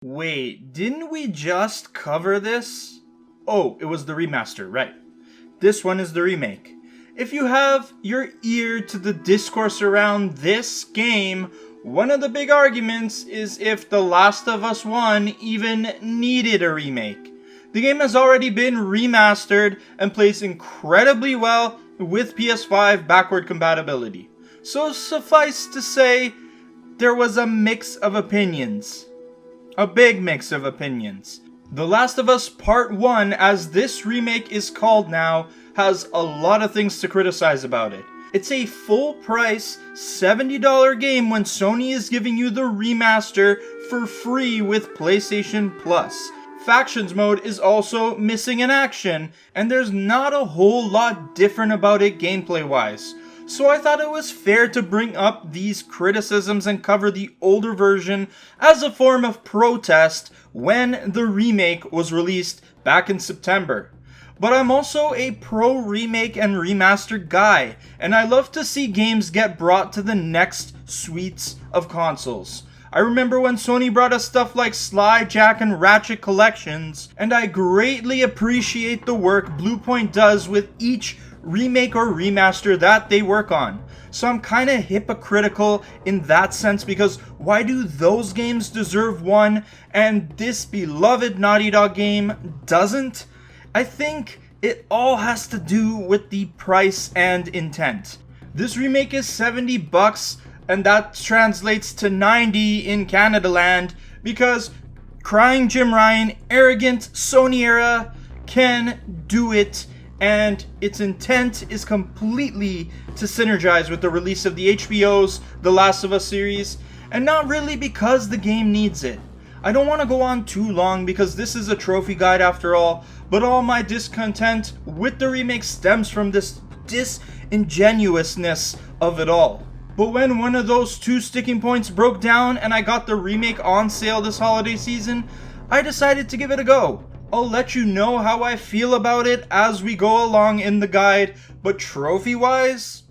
Wait, didn't we just cover this? Oh, it was the remaster, right. This one is the remake. If you have your ear to the discourse around this game, one of the big arguments is if The Last of Us 1 even needed a remake. The game has already been remastered and plays incredibly well with PS5 backward compatibility. So suffice to say, there was a mix of opinions. A big mix of opinions. The Last of Us Part 1, as this remake is called now, has a lot of things to criticize about it. It's a full price $70 game when Sony is giving you the remaster for free with PlayStation Plus. Factions mode is also missing in action, and there's not a whole lot different about it gameplay wise. So I thought it was fair to bring up these criticisms and cover the older version as a form of protest when the remake was released back in September. But I'm also a pro remake and remaster guy, and I love to see games get brought to the next suites of consoles. I remember when Sony brought us stuff like Sly, Jack, and Ratchet collections, and I greatly appreciate the work Bluepoint does with each remake or remaster that they work on. So I'm kinda hypocritical in that sense, because why do those games deserve one and this beloved Naughty Dog game doesn't? I think it all has to do with the price and intent. This remake is $70 and that translates to 90 in Canada land because crying Jim Ryan, arrogant Sony era can do it, and its intent is completely to synergize with the release of the HBO's The Last of Us series, and not really because the game needs it. I don't want to go on too long because this is a trophy guide after all, but all my discontent with the remake stems from this disingenuousness of it all. But when one of those two sticking points broke down and I got the remake on sale this holiday season, I decided to give it a go. I'll let you know how I feel about it as we go along in the guide, but trophy-wise,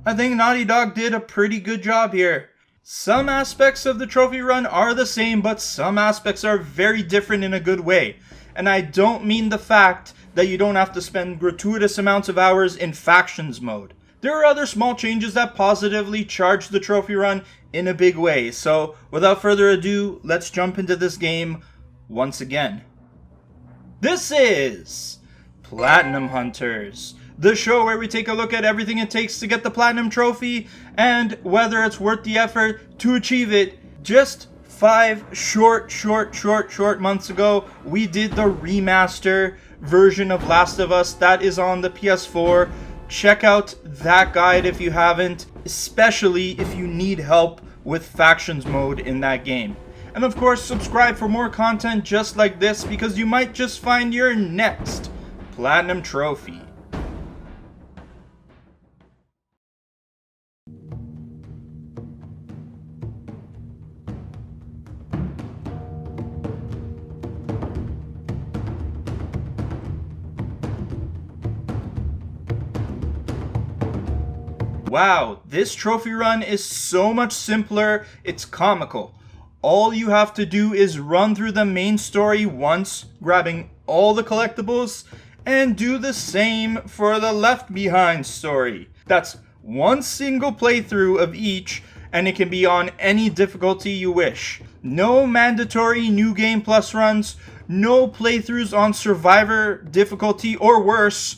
I think Naughty Dog did a pretty good job here. Some aspects of the trophy run are the same, but some aspects are very different in a good way. And I don't mean the fact that you don't have to spend gratuitous amounts of hours in factions mode. There are other small changes that positively charge the trophy run in a big way. So without further ado, let's jump into this game once again. This is Platinum Hunters, the show where we take a look at everything it takes to get the Platinum Trophy and whether it's worth the effort to achieve it. Just 5 short months ago, we did the remaster version of Last of Us that is on the PS4. Check out that guide if you haven't, especially if you need help with factions mode in that game. And of course, subscribe for more content just like this because you might just find your next Platinum Trophy. Wow, this trophy run is so much simpler, it's comical. All you have to do is run through the main story once, grabbing all the collectibles, and do the same for the Left Behind story. That's one single playthrough of each, and it can be on any difficulty you wish. No mandatory New Game Plus runs, no playthroughs on Survivor difficulty, or worse,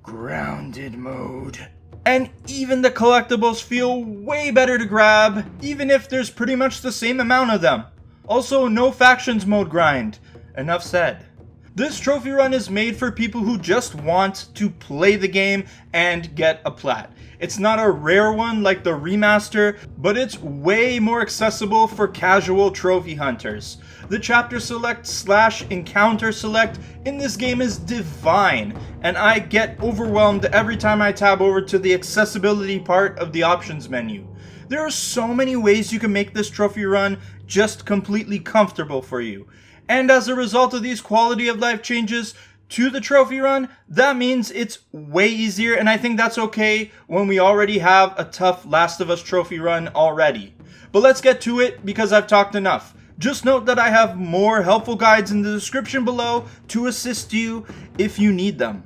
Grounded mode. And even the collectibles feel way better to grab, even if there's pretty much the same amount of them. Also, no factions mode grind. Enough said. This trophy run is made for people who just want to play the game and get a plat. It's not a rare one like the remaster, but it's way more accessible for casual trophy hunters. The chapter select / encounter select in this game is divine, and I get overwhelmed every time I tab over to the accessibility part of the options menu. There are so many ways you can make this trophy run just completely comfortable for you. And as a result of these quality of life changes to the trophy run, that means it's way easier, and I think that's okay when we already have a tough Last of Us trophy run already. But let's get to it because I've talked enough. Just note that I have more helpful guides in the description below to assist you if you need them.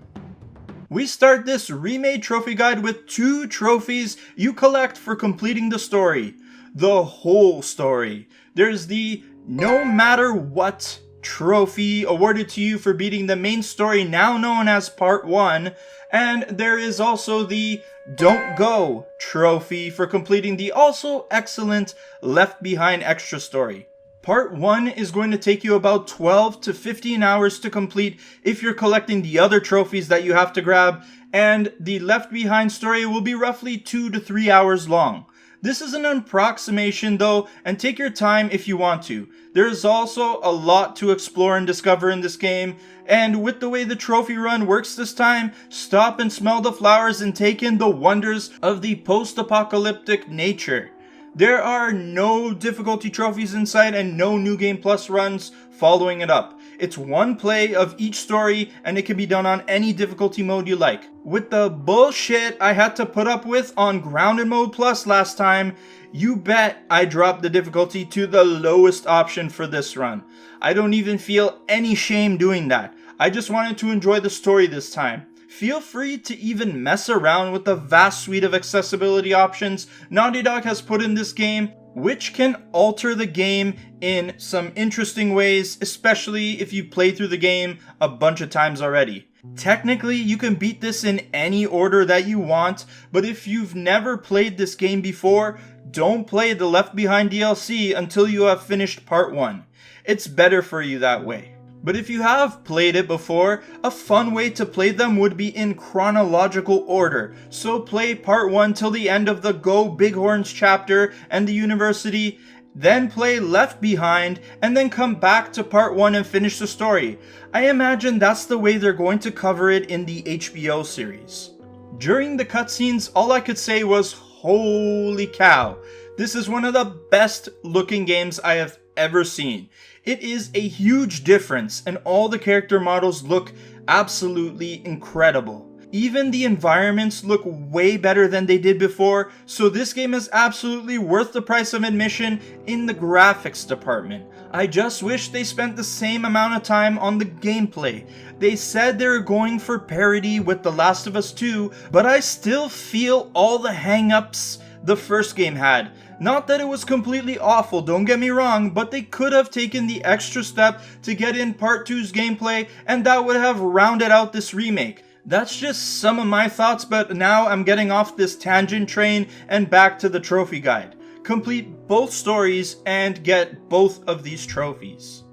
We start this remade trophy guide with 2 trophies you collect for completing the story. The whole story. There's the no matter what trophy awarded to you for beating the main story, now known as Part 1, and there is also the Don't Go trophy for completing the also excellent Left Behind extra story. Part 1 is going to take you about 12 to 15 hours to complete if you're collecting the other trophies that you have to grab, and the Left Behind story will be roughly 2 to 3 hours long. This is an approximation though, and take your time if you want to. There is also a lot to explore and discover in this game, and with the way the trophy run works this time, stop and smell the flowers and take in the wonders of the post-apocalyptic nature. There are no difficulty trophies in sight and no New Game Plus runs following it up. It's one play of each story and it can be done on any difficulty mode you like. With the bullshit I had to put up with on Grounded Mode Plus last time, you bet I dropped the difficulty to the lowest option for this run. I don't even feel any shame doing that. I just wanted to enjoy the story this time. Feel free to even mess around with the vast suite of accessibility options Naughty Dog has put in this game, which can alter the game in some interesting ways, especially if you play through the game a bunch of times already. Technically, you can beat this in any order that you want, but if you've never played this game before, don't play the Left Behind DLC until you have finished Part 1. It's better for you that way. But if you have played it before, a fun way to play them would be in chronological order. So play Part 1 till the end of the Go Bighorns chapter and the university, then play Left Behind, and then come back to Part 1 and finish the story. I imagine that's the way they're going to cover it in the HBO series. During the cutscenes, all I could say was, holy cow, this is one of the best looking games I have ever seen. It is a huge difference and all the character models look absolutely incredible. Even the environments look way better than they did before, so this game is absolutely worth the price of admission in the graphics department. I just wish they spent the same amount of time on the gameplay. They said they were going for parity with The Last of Us 2, but I still feel all the hang-ups the first game had. Not that it was completely awful, don't get me wrong, but they could have taken the extra step to get in Part 2's gameplay, and that would have rounded out this remake. That's just some of my thoughts, but now I'm getting off this tangent train and back to the trophy guide. Complete both stories and get both of these trophies.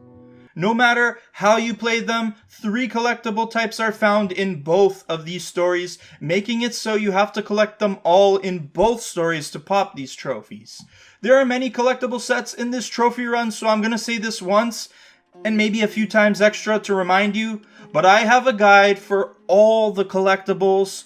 No matter how you play them, 3 collectible types are found in both of these stories, making it so you have to collect them all in both stories to pop these trophies. There are many collectible sets in this trophy run, so I'm gonna say this once, and maybe a few times extra to remind you, but I have a guide for all the collectibles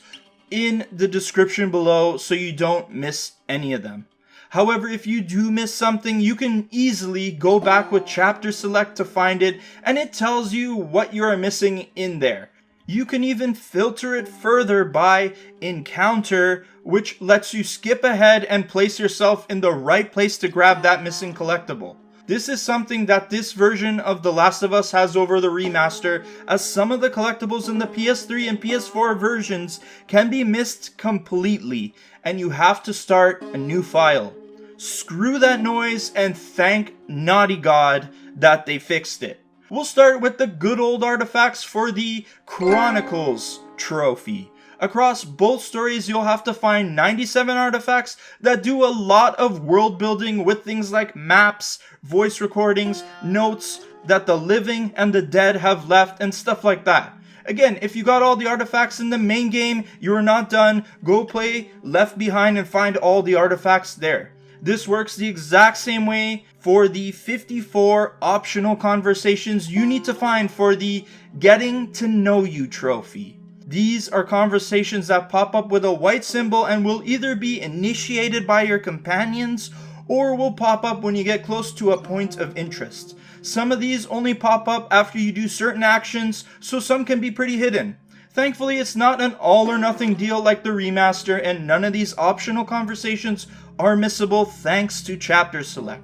in the description below so you don't miss any of them. However, if you do miss something, you can easily go back with chapter select to find it, and it tells you what you are missing in there. You can even filter it further by encounter, which lets you skip ahead and place yourself in the right place to grab that missing collectible. This is something that this version of The Last of Us has over the remaster, as some of the collectibles in the PS3 and PS4 versions can be missed completely, and you have to start a new file. Screw that noise and thank Naughty God that they fixed it. We'll start with the good old artifacts for the Chronicles trophy. Across both stories, you'll have to find 97 artifacts that do a lot of world building with things like maps, voice recordings, notes that the living and the dead have left, and stuff like that. Again, if you got all the artifacts in the main game, you are not done. Go play Left Behind and find all the artifacts there. This works the exact same way for the 54 optional conversations you need to find for the Getting to Know You trophy. These are conversations that pop up with a white symbol and will either be initiated by your companions or will pop up when you get close to a point of interest. Some of these only pop up after you do certain actions, so some can be pretty hidden. Thankfully, it's not an all or nothing deal like the remaster, and none of these optional conversations are missable thanks to chapter select.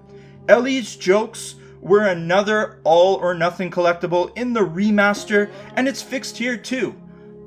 Ellie's jokes were another all or nothing collectible in the remaster, and it's fixed here too.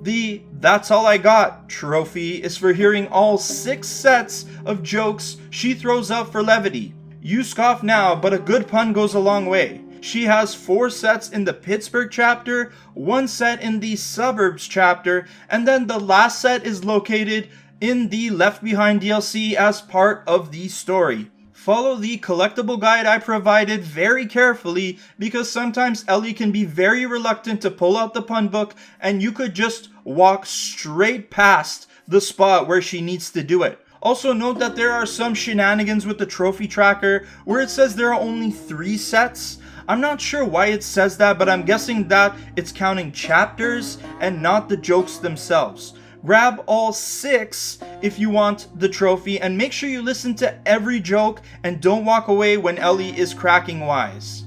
The "That's All I Got" trophy is for hearing all 6 sets of jokes she throws out for levity. You scoff now, but a good pun goes a long way. She has 4 sets in the Pittsburgh chapter, 1 set in the Suburbs chapter, and then the last set is located in the Left Behind DLC as part of the story. Follow the collectible guide I provided very carefully, because sometimes Ellie can be very reluctant to pull out the pun book and you could just walk straight past the spot where she needs to do it. Also note that there are some shenanigans with the trophy tracker where it says there are only 3 sets. I'm not sure why it says that, but I'm guessing that it's counting chapters and not the jokes themselves. Grab all 6 if you want the trophy, and make sure you listen to every joke and don't walk away when Ellie is cracking wise.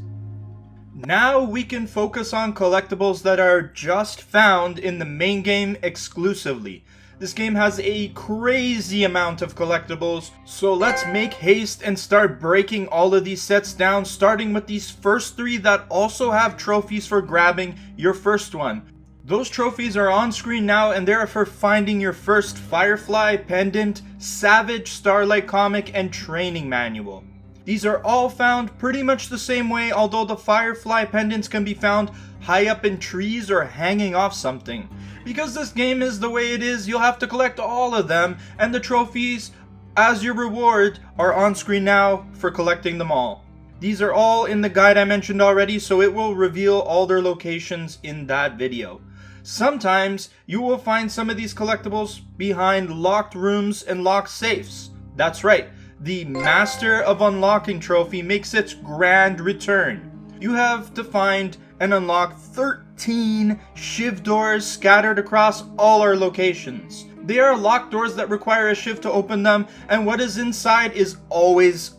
Now we can focus on collectibles that are just found in the main game exclusively. This game has a crazy amount of collectibles, so let's make haste and start breaking all of these sets down, starting with these first 3 that also have trophies for grabbing your first one. Those trophies are on screen now, and they are for finding your first Firefly, Pendant, Savage, Starlight Comic, and Training Manual. These are all found pretty much the same way, although the Firefly pendants can be found high up in trees or hanging off something. Because this game is the way it is, you'll have to collect all of them, and the trophies, as your reward, are on screen now for collecting them all. These are all in the guide I mentioned already, so it will reveal all their locations in that video. Sometimes you will find some of these collectibles behind locked rooms and locked safes. That's right, the Master of Unlocking trophy makes its grand return. You have to find and unlock 13 Shiv doors scattered across all our locations. They are locked doors that require a Shiv to open them, and what is inside is always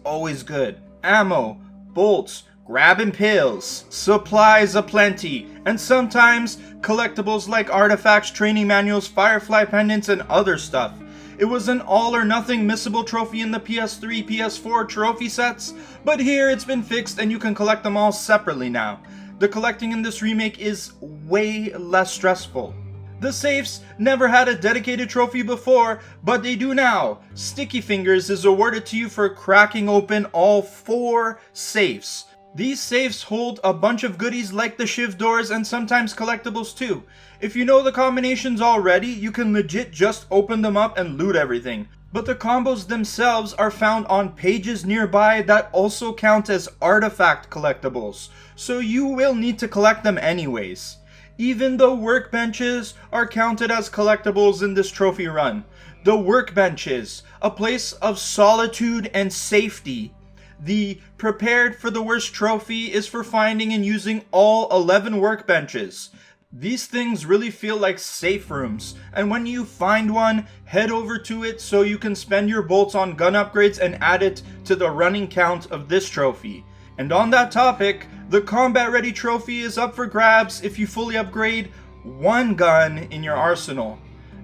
good. Ammo, bolts, grabbing pills, supplies aplenty, and sometimes collectibles like artifacts, training manuals, Firefly pendants, and other stuff. It was an all or nothing missable trophy in the PS3, PS4 trophy sets, but here it's been fixed and you can collect them all separately now. The collecting in this remake is way less stressful. The safes never had a dedicated trophy before, but they do now. Sticky Fingers is awarded to you for cracking open all 4 safes. These safes hold a bunch of goodies like the Shiv doors and sometimes collectibles too. If you know the combinations already, you can legit just open them up and loot everything. But the combos themselves are found on pages nearby that also count as artifact collectibles, so you will need to collect them anyways. Even the workbenches are counted as collectibles in this trophy run. The workbenches, a place of solitude and safety. The Prepared for the Worst trophy is for finding and using all 11 workbenches. These things really feel like safe rooms, and when you find one, head over to it so you can spend your bolts on gun upgrades and add it to the running count of this trophy. And on that topic, the Combat Ready trophy is up for grabs if you fully upgrade 1 gun in your arsenal.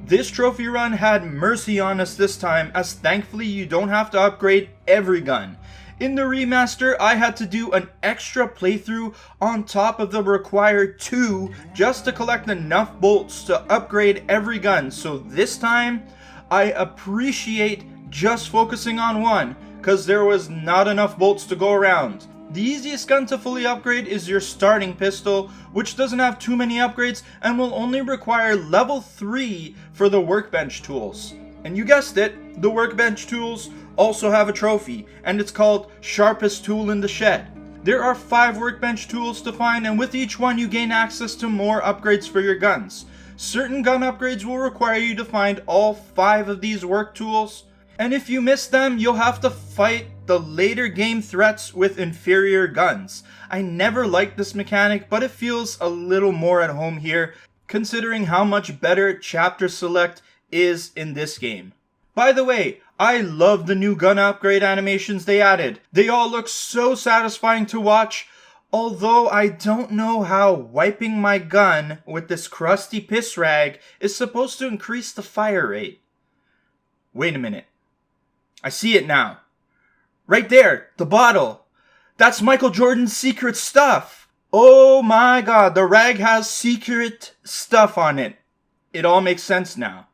This trophy run had mercy on us this time, as thankfully you don't have to upgrade every gun. In the remaster, I had to do an extra playthrough on top of the required 2 just to collect enough bolts to upgrade every gun. So this time, I appreciate just focusing on 1, because there was not enough bolts to go around. The easiest gun to fully upgrade is your starting pistol, which doesn't have too many upgrades and will only require level 3 for the workbench tools. And you guessed it, the workbench tools also have a trophy, and it's called Sharpest Tool in the Shed. There are 5 workbench tools to find, and with each one you gain access to more upgrades for your guns. Certain gun upgrades will require you to find all 5 of these work tools, and if you miss them, you'll have to fight the later game threats with inferior guns. I never liked this mechanic, but it feels a little more at home here, considering how much better Chapter Select is in this game. By the way, I love the new gun upgrade animations they added. They all look so satisfying to watch, although I don't know how wiping my gun with this crusty piss rag is supposed to increase the fire rate. Wait a minute. I see it now. Right there, the bottle. That's Michael Jordan's secret stuff. Oh my god, the rag has secret stuff on it. It all makes sense now.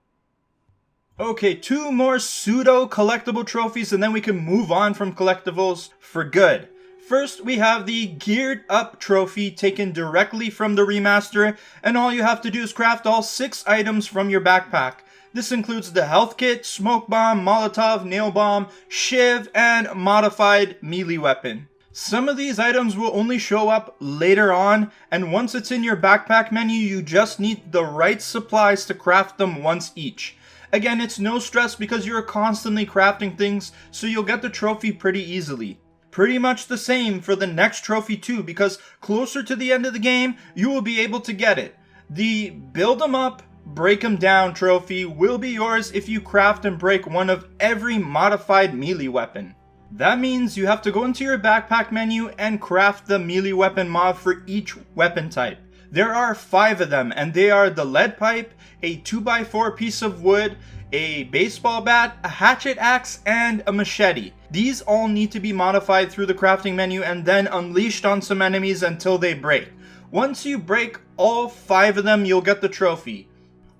Okay, 2 more pseudo collectible trophies and then we can move on from collectibles for good. First, we have the Geared Up trophy taken directly from the remaster, and all you have to do is craft all 6 items from your backpack. This includes the health kit, smoke bomb, Molotov, nail bomb, Shiv, and modified melee weapon. Some of these items will only show up later on, and once it's in your backpack menu, you just need the right supplies to craft them once each. Again, it's no stress because you're constantly crafting things, so you'll get the trophy pretty easily. Pretty much the same for the next trophy too, because closer to the end of the game, you will be able to get it. The Build 'em Up, Break 'em Down trophy will be yours if you craft and break one of every modified melee weapon. That means you have to go into your backpack menu and craft the melee weapon mod for each weapon type. There are 5 of them, and they are the lead pipe, a 2x4 piece of wood, a baseball bat, a hatchet axe, and a machete. These all need to be modified through the crafting menu and then unleashed on some enemies until they break. Once you break all 5 of them, you'll get the trophy.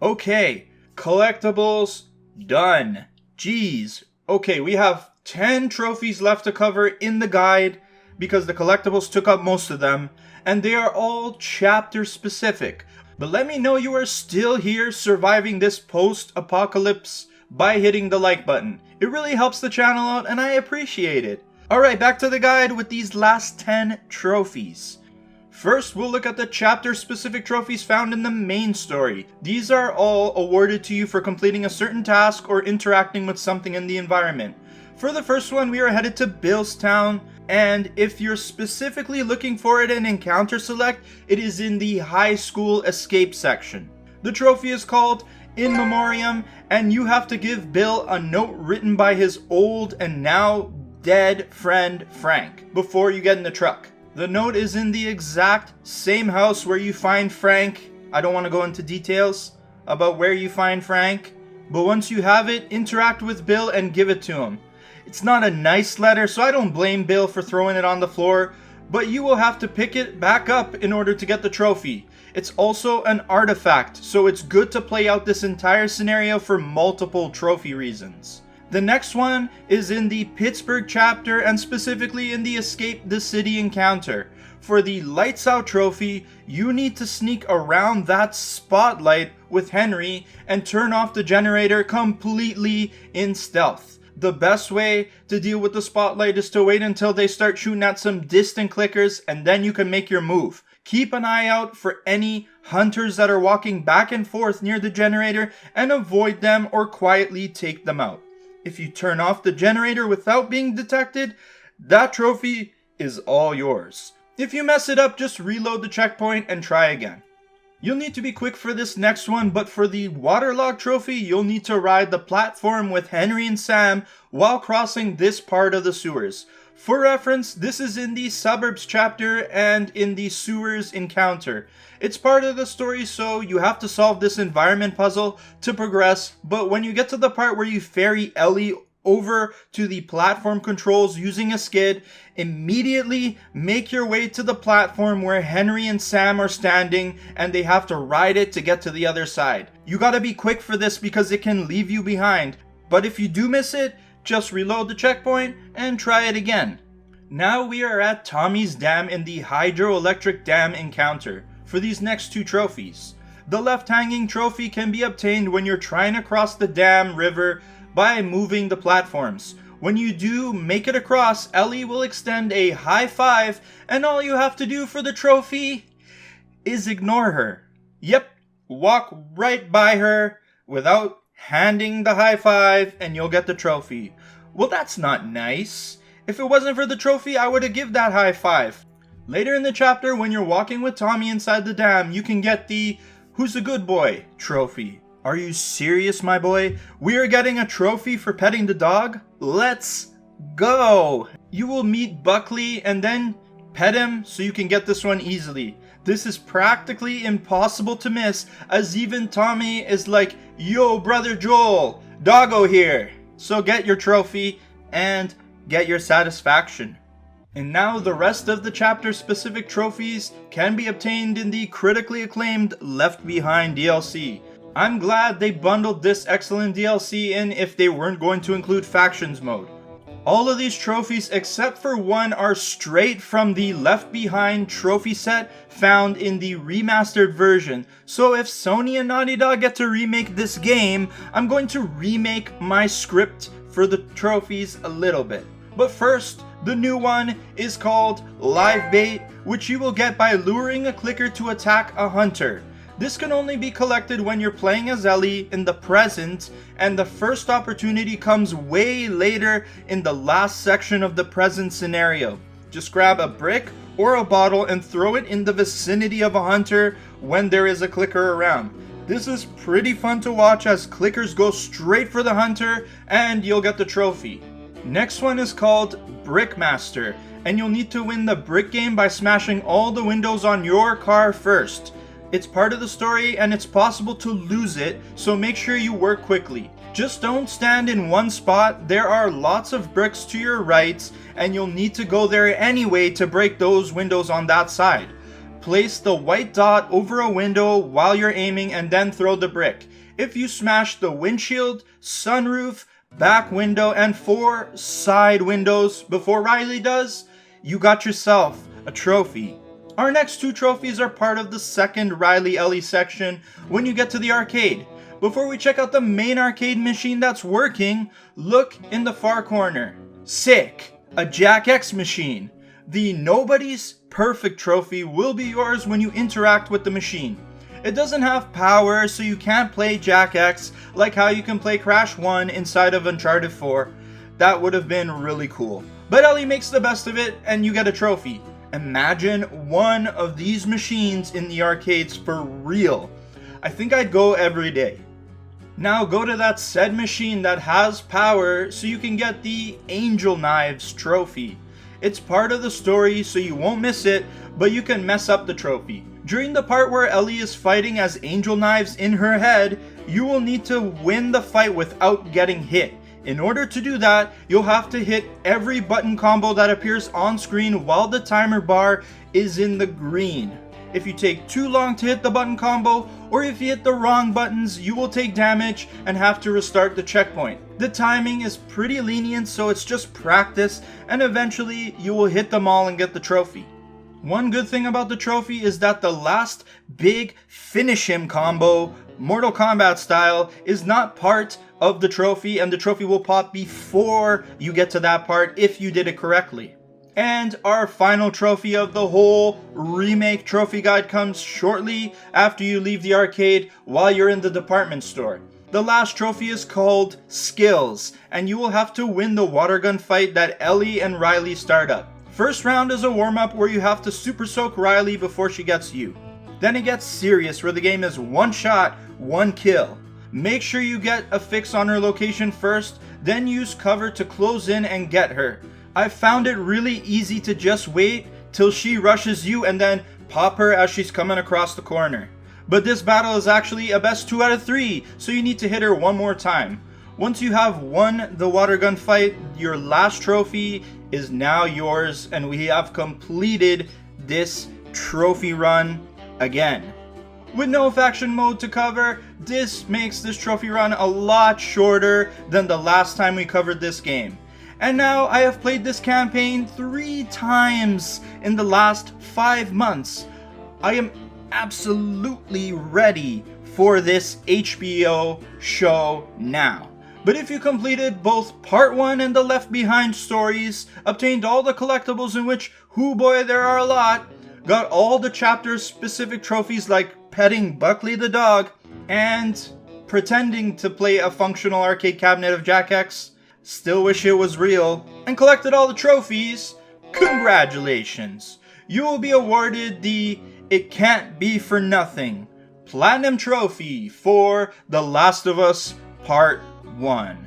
Okay, collectibles done. Jeez. Okay, we have 10 trophies left to cover in the guide because the collectibles took up most of them, and they are all chapter specific. But let me know you are still here surviving this post-apocalypse by hitting the like button. It really helps the channel out and I appreciate it. Alright, back to the guide with these last 10 trophies. First, we'll look at the chapter-specific trophies found in the main story. These are all awarded to you for completing a certain task or interacting with something in the environment. For the first one, we are headed to Billstown, and if you're specifically looking for it in Encounter Select, it is in the High School Escape section. The trophy is called In Memoriam, and you have to give Bill a note written by his old and now dead friend Frank before you get in the truck. The note is in the exact same house where you find Frank. I don't want to go into details about where you find Frank, but once you have it, interact with Bill and give it to him. It's not a nice letter, so I don't blame Bill for throwing it on the floor, but you will have to pick it back up in order to get the trophy. It's also an artifact, so it's good to play out this entire scenario for multiple trophy reasons. The next one is in the Pittsburgh chapter and specifically in the Escape the City encounter. For the Lights Out trophy, you need to sneak around that spotlight with Henry and turn off the generator completely in stealth. The best way to deal with the spotlight is to wait until they start shooting at some distant clickers and then you can make your move. Keep an eye out for any hunters that are walking back and forth near the generator and avoid them or quietly take them out. If you turn off the generator without being detected, that trophy is all yours. If you mess it up, just reload the checkpoint and try again. You'll need to be quick for this next one, but for the Waterlogged trophy, you'll need to ride the platform with Henry and Sam while crossing this part of the sewers. For reference, this is in the Suburbs chapter and in the Sewers encounter. It's part of the story, so you have to solve this environment puzzle to progress, but when you get to the part where you ferry Ellie over to the platform controls using a skid, immediately make your way to the platform where Henry and Sam are standing and they have to ride it to get to the other side. You gotta be quick for this because it can leave you behind, but if you do miss it, just reload the checkpoint and try it again. Now we are at Tommy's Dam in the Hydroelectric Dam encounter for these next 2 trophies. The left hanging trophy can be obtained when you're trying to cross the dam river by moving the platforms. When you do make it across, Ellie will extend a high five, and all you have to do for the trophy is ignore her. Yep, walk right by her without handing the high five, and you'll get the trophy. Well, that's not nice. If it wasn't for the trophy, I would have given that high five. Later in the chapter, when you're walking with Tommy inside the dam, you can get the Who's a Good Boy trophy. Are you serious, my boy? We are getting a trophy for petting the dog? Let's go! You will meet Buckley and then pet him so you can get this one easily. This is practically impossible to miss, as even Tommy is like, yo brother Joel, doggo here. So get your trophy and get your satisfaction. And now the rest of the chapter specific trophies can be obtained in the critically acclaimed Left Behind DLC. I'm glad they bundled this excellent DLC in if they weren't going to include Factions mode. All of these trophies except for one are straight from the Left Behind trophy set found in the remastered version. So if Sony and Naughty Dog get to remake this game, I'm going to remake my script for the trophies a little bit. But first, the new one is called Live Bait, which you will get by luring a clicker to attack a hunter. This can only be collected when you're playing as Ellie in the present, and the first opportunity comes way later in the last section of the present scenario. Just grab a brick or a bottle and throw it in the vicinity of a hunter when there is a clicker around. This is pretty fun to watch as clickers go straight for the hunter and you'll get the trophy. Next one is called Brickmaster, and you'll need to win the brick game by smashing all the windows on your car first. It's part of the story and it's possible to lose it, so make sure you work quickly. Just don't stand in one spot, there are lots of bricks to your right and you'll need to go there anyway to break those windows on that side. Place the white dot over a window while you're aiming and then throw the brick. If you smash the windshield, sunroof, back window, and 4 side windows before Riley does, you got yourself a trophy. Our next 2 trophies are part of the second Riley Ellie section when you get to the arcade. Before we check out the main arcade machine that's working, look in the far corner. Sick! A Jack X machine. The Nobody's Perfect trophy will be yours when you interact with the machine. It doesn't have power, so you can't play Jack X like how you can play Crash 1 inside of Uncharted 4. That would have been really cool. But Ellie makes the best of it and you get a trophy. Imagine one of these machines in the arcades for real. I think I'd go every day. Now go to that said machine that has power so you can get the Angel Knives trophy. It's part of the story so you won't miss it, but you can mess up the trophy. During the part where Ellie is fighting as Angel Knives in her head, you will need to win the fight without getting hit. In order to do that, you'll have to hit every button combo that appears on screen while the timer bar is in the green. If you take too long to hit the button combo, or if you hit the wrong buttons, you will take damage and have to restart the checkpoint. The timing is pretty lenient, so it's just practice, and eventually you will hit them all and get the trophy. One good thing about the trophy is that the last big finish him combo, Mortal Kombat style, is not part of the trophy, and the trophy will pop before you get to that part if you did it correctly. And our final trophy of the whole remake trophy guide comes shortly after you leave the arcade while you're in the department store. The last trophy is called Skillz, and you will have to win the water gun fight that Ellie and Riley start up. First round is a warm-up where you have to super soak Riley before she gets you. Then it gets serious where the game is one shot, one kill. Make sure you get a fix on her location first, then use cover to close in and get her. I found it really easy to just wait till she rushes you and then pop her as she's coming across the corner. But this battle is actually a best 2 out of 3, so you need to hit her one more time. Once you have won the water gun fight, your last trophy is now yours, and we have completed this trophy run again. With no faction mode to cover, this makes this trophy run a lot shorter than the last time we covered this game. And now I have played this campaign 3 times in the last 5 months. I am absolutely ready for this HBO show now. But if you completed both Part 1 and the Left Behind stories, obtained all the collectibles in which, hoo boy there are a lot, got all the chapter specific trophies like petting Buckley the dog, and pretending to play a functional arcade cabinet of Jack X, still wish it was real, and collected all the trophies, congratulations! You will be awarded the It Can't Be For Nothing Platinum Trophy for The Last of Us Part 1.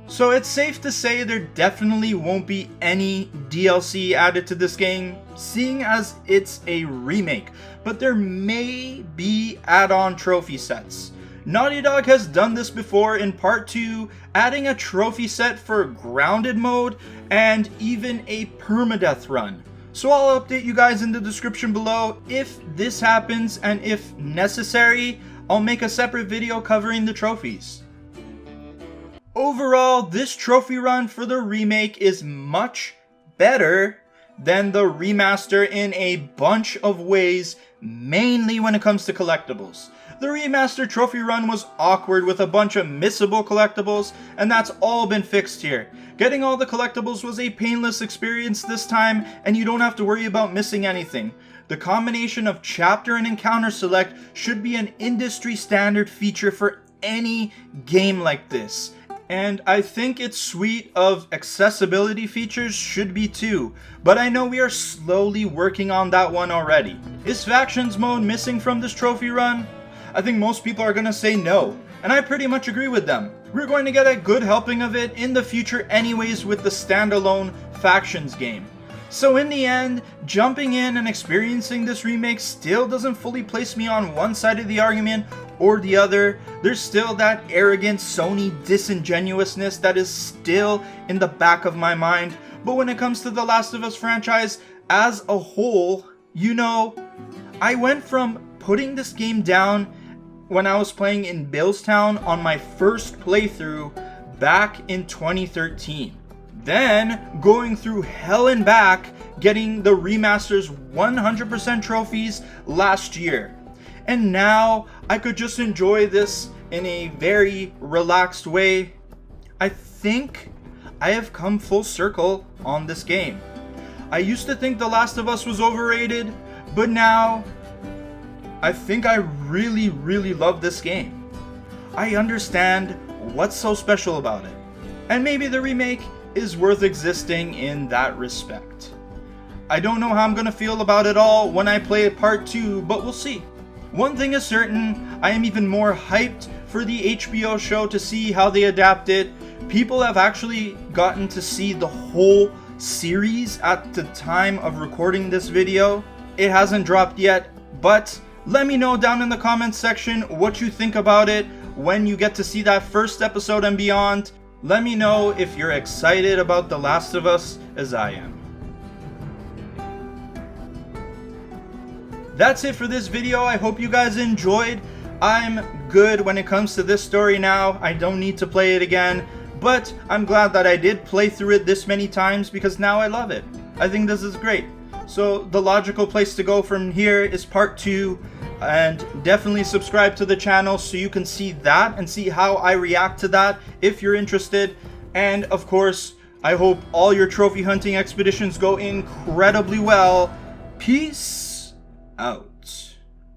So it's safe to say there definitely won't be any DLC added to this game, seeing as it's a remake, but there may be add-on trophy sets. Naughty Dog has done this before in part 2, adding a trophy set for grounded mode and even a permadeath run. So I'll update you guys in the description below if this happens, and if necessary, I'll make a separate video covering the trophies. Overall, this trophy run for the remake is much better than the remaster in a bunch of ways, mainly when it comes to collectibles. The remaster trophy run was awkward with a bunch of missable collectibles, and that's all been fixed here. Getting all the collectibles was a painless experience this time, and you don't have to worry about missing anything. The combination of chapter and encounter select should be an industry standard feature for any game like this. And I think its suite of accessibility features should be too, but I know we are slowly working on that one already. Is Factions mode missing from this trophy run? I think most people are gonna say no, and I pretty much agree with them. We're going to get a good helping of it in the future anyways with the standalone Factions game. So in the end, jumping in and experiencing this remake still doesn't fully place me on one side of the argument or the other. There's still that arrogant Sony disingenuousness that is still in the back of my mind. But when it comes to the Last of Us franchise as a whole, you know, I went from putting this game down when I was playing in Billstown on my first playthrough back in 2013. Then going through hell and back, getting the remaster's 100% trophies last year. And now I could just enjoy this in a very relaxed way. I think I have come full circle on this game. I used to think The Last of Us was overrated, but now I think I really love this game. I understand what's so special about it, and maybe the remake is worth existing in that respect. I don't know how I'm gonna feel about it all when I play part 2, but we'll see. One thing is certain, I am even more hyped for the HBO show to see how they adapt it. People have actually gotten to see the whole series at the time of recording this video. It hasn't dropped yet, but let me know down in the comments section what you think about it when you get to see that first episode and beyond. Let me know if you're excited about The Last of Us as I am. That's it for this video. I hope you guys enjoyed. I'm good when it comes to this story now. I don't need to play it again, but I'm glad that I did play through it this many times because now I love it. I think this is great. So the logical place to go from here is part 2, and definitely subscribe to the channel so you can see that and see how I react to that if you're interested. And of course, I hope all your trophy hunting expeditions go incredibly well. Peace out.